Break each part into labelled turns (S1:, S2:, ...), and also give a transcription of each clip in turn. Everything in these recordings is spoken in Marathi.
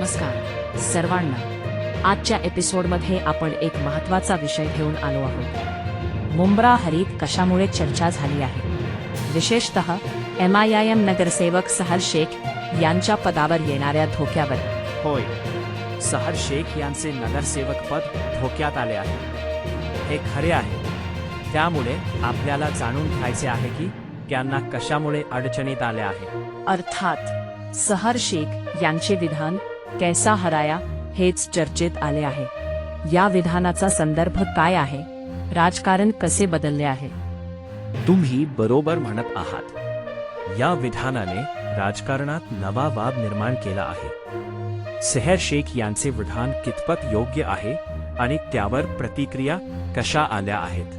S1: नमस्कार सर्वांना। आजच्या एपिसोडमध्ये आपण एक महत्त्वाचा विषय घेऊन आलो आहोत। मुंब्रा हरीत कशामुळे चर्चा झाली आहे, विशेषतः MIM नगरसेवक सहर शेख यांच्या पदावर येणाऱ्या धोक्यावर।
S2: होय, सहर शेख यांचे नगरसेवक पद धोक्यात आले आहे, हे खरे आहे। त्यामुळे आपल्याला जाणून घ्यायचे आहे की त्यांना कशामुळे अडचणीत आले आहे।
S1: अर्थात सहर शेख यांचे विधान कैसा हराया हेच चर्चेत आले आहे। या विधानाचा संदर्भ काय आहे, राजकारण कसे बदलले आहे?
S2: तुम्ही बरोबर म्हणत आहात। या विधानाने राजकारणात नवा वाद निर्माण केला आहे। सहर शेख यांचे विधान कितपत योग्य आहे आणि त्यावर प्रतिक्रिया कशा आल्या आहेत,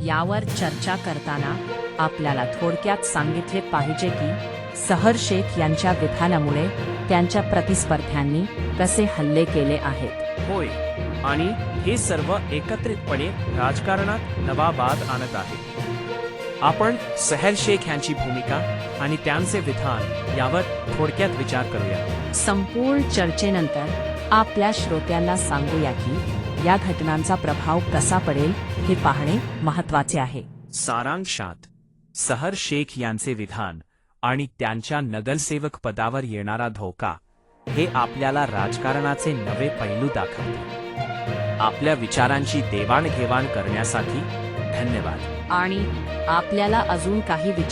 S1: यावर चर्चा करताना आपल्याला थोडक्यात सांगितले पाहिजे की सहर शेख यांच्या विधानामुळे त्यांच्या प्रतिस्पर्ध्यांनी कसे हल्ले केले आहेत।
S2: होय, आणि हे सर्व एकत्रितपणे राजकारणात नवा वाद आणत आहे। आपण सहर शेख यांची भूमिका आणि त्यांचे विधान यावर थोडक्यात विचार करूया।
S1: संपूर्ण चर्चेनंतर आपल्या श्रोत्यांना सांगूया की या घटनांचा प्रभाव कसा पडेल हे पाहणे महत्त्वाचे आहे।
S2: सारांशात, सहर शेख यांचे विधान आणि त्यांच्या नगरसेवक पदावर येणारा धोका हे आपल्याला राजकारणाचे नवे पैलू दाखवते। आपल्या विचारांची देवाणघेवाण करण्यासाठी धन्यवाद।
S1: आणि आपल्याला अजून काही विचार